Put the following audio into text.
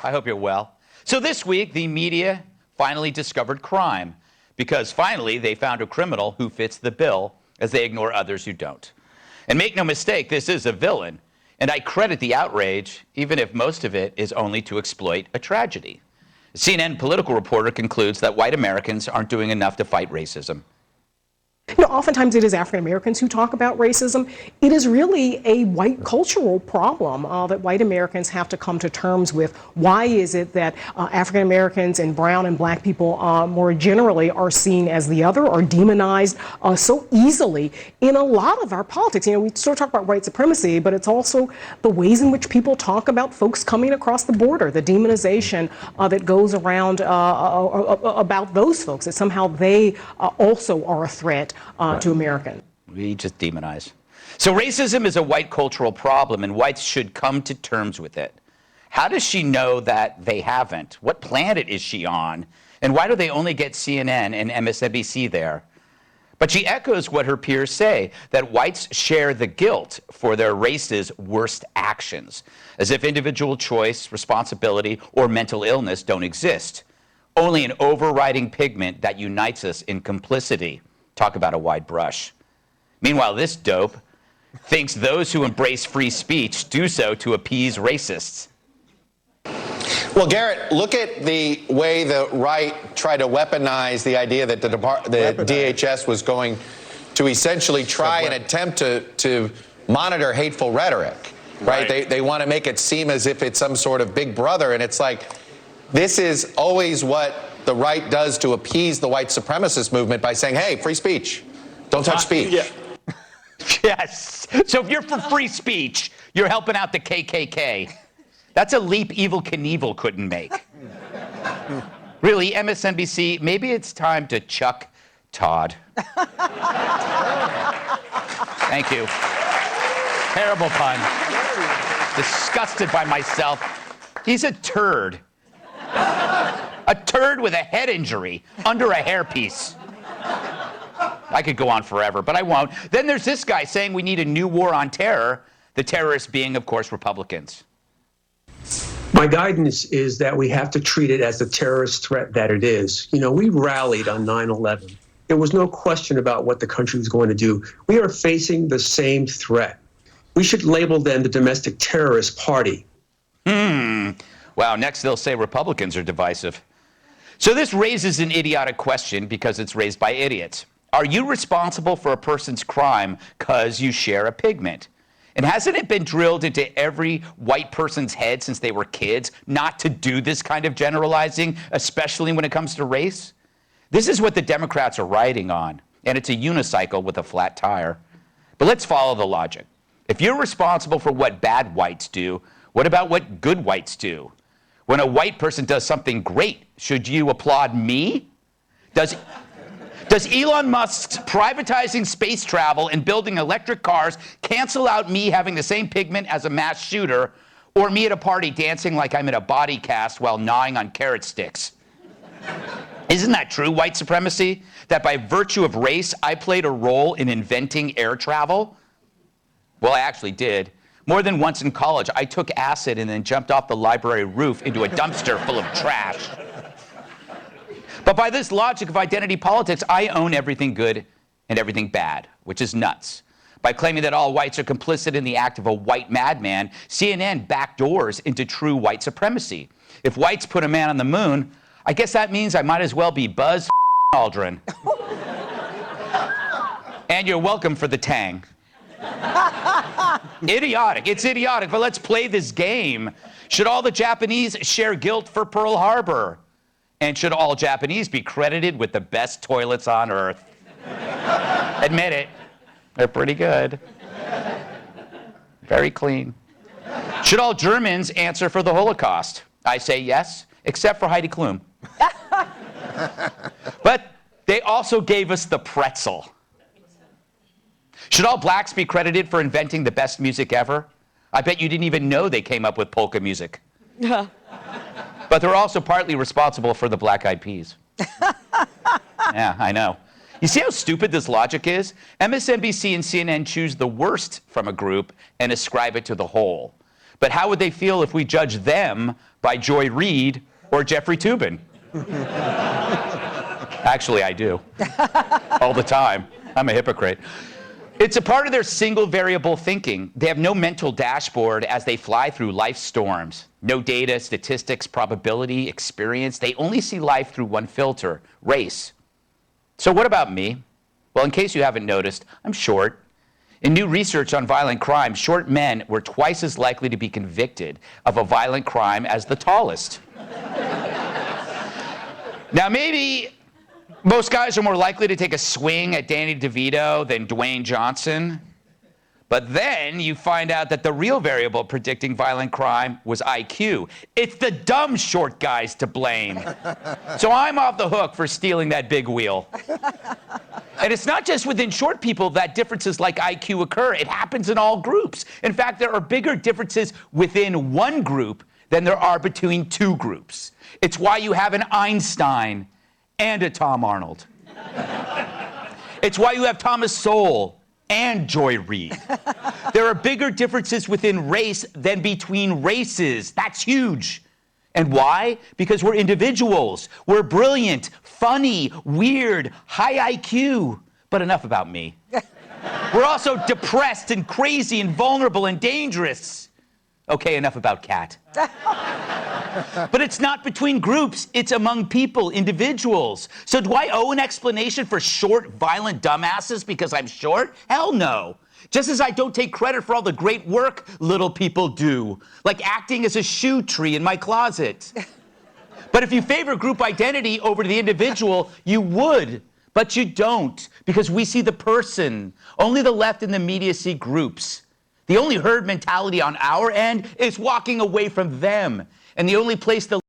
I hope you're well. So this week, the media finally discovered crime because finally they found a criminal who fits the bill as they ignore others who don't. And make no mistake, this is a villain. And I credit the outrage, even if most of it is only to exploit a tragedy. A CNN political reporter concludes that white Americans aren't doing enough to fight racism. You know, oftentimes it is African Americans who talk about racism. It is really a white cultural problem that white Americans have to come to terms with. Why is it that African Americans and brown and black people more generally are seen as the other or demonized so easily in a lot of our politics? You know, we sort of talk about white supremacy, but it's also the ways in which people talk about folks coming across the border, the demonization that goes around about those folks, that somehow they also are a threat to Americans. We just demonize. So racism is a white cultural problem, and whites should come to terms with it. How does she know that they haven't? What planet is she on? And why do they only get CNN and MSNBC there? But she echoes what her peers say, that whites share the guilt for their race's worst actions, as if individual choice, responsibility, or mental illness don't exist. Only an overriding pigment that unites us in complicity. Talk about a wide brush. Meanwhile, this dope thinks those who embrace free speech do so to appease racists. Well, Garrett, look at the way the right tried to weaponize the idea that the DHS was going to essentially try and attempt to monitor hateful rhetoric, right? They want to make it seem as if it's some sort of big brother, and it's like, this is always what the right does to appease the white supremacist movement by saying, hey, free speech, don't touch speech. Yeah. Yes. So if you're for free speech, you're helping out the KKK. That's a leap Evel Knievel couldn't make. Really, MSNBC, maybe it's time to chuck Todd. Thank you. Terrible pun. Disgusted by myself. He's a turd. A turd with a head injury under a hairpiece. I could go on forever, but I won't. Then there's this guy saying we need a new war on terror, the terrorists being, of course, Republicans. My guidance is that we have to treat it as the terrorist threat that it is. You know, we rallied on 9/11. There was no question about what the country was going to do. We are facing the same threat. We should label them the domestic terrorist party. Wow, next they'll say Republicans are divisive. So this raises an idiotic question because it's raised by idiots. Are you responsible for a person's crime because you share a pigment? And hasn't it been drilled into every white person's head since they were kids not to do this kind of generalizing, especially when it comes to race? This is what the Democrats are riding on, and it's a unicycle with a flat tire. But let's follow the logic. If you're responsible for what bad whites do, what about what good whites do? When a white person does something great, should you applaud me? Does Elon Musk's privatizing space travel and building electric cars cancel out me having the same pigment as a mass shooter, or me at a party dancing like I'm in a body cast while gnawing on carrot sticks? Isn't that true, white supremacy? That by virtue of race, I played a role in inventing air travel? Well, I actually did. More than once in college, I took acid and then jumped off the library roof into a dumpster full of trash. But by this logic of identity politics, I own everything good and everything bad, which is nuts. By claiming that all whites are complicit in the act of a white madman, CNN backdoors into true white supremacy. If whites put a man on the moon, I guess that means I might as well be Buzz Aldrin. And you're welcome for the tang. Idiotic. It's idiotic, but let's play this game. Should all the Japanese share guilt for Pearl Harbor? And should all Japanese be credited with the best toilets on Earth? Admit it. They're pretty good. Very clean. Should all Germans answer for the Holocaust? I say yes, except for Heidi Klum. But they also gave us the pretzel. Should all blacks be credited for inventing the best music ever? I bet you didn't even know they came up with polka music. But they're also partly responsible for the Black Eyed Peas. Yeah, I know. You see how stupid this logic is? MSNBC and CNN choose the worst from a group and ascribe it to the whole. But how would they feel if we judge them by Joy Reid or Jeffrey Toobin? Actually, I do. All the time. I'm a hypocrite. It's a part of their single variable thinking. They have no mental dashboard as they fly through life's storms. No data, statistics, probability, experience. They only see life through one filter, race. So what about me? Well, in case you haven't noticed, I'm short. In new research on violent crime, short men were twice as likely to be convicted of a violent crime as the tallest. Now, maybe most guys are more likely to take a swing at Danny DeVito than Dwayne Johnson. But then you find out that the real variable predicting violent crime was IQ. It's the dumb short guys to blame. So I'm off the hook for stealing that big wheel. And it's not just within short people that differences like IQ occur. It happens in all groups. In fact, there are bigger differences within one group than there are between two groups. It's why you have an Einstein and a Tom Arnold. It's why you have Thomas Sowell and Joy Reid. There are bigger differences within race than between races. That's huge. And why? Because we're individuals. We're brilliant, funny, weird, high IQ. But enough about me. We're also depressed and crazy and vulnerable and dangerous. Okay, enough about Kat. But it's not between groups, it's among people, individuals. So do I owe an explanation for short, violent dumbasses because I'm short? Hell no. Just as I don't take credit for all the great work little people do, like acting as a shoe tree in my closet. But if you favor group identity over the individual, you would. But you don't, because we see the person. Only the left and the media see groups. The only herd mentality on our end is walking away from them. And the only place the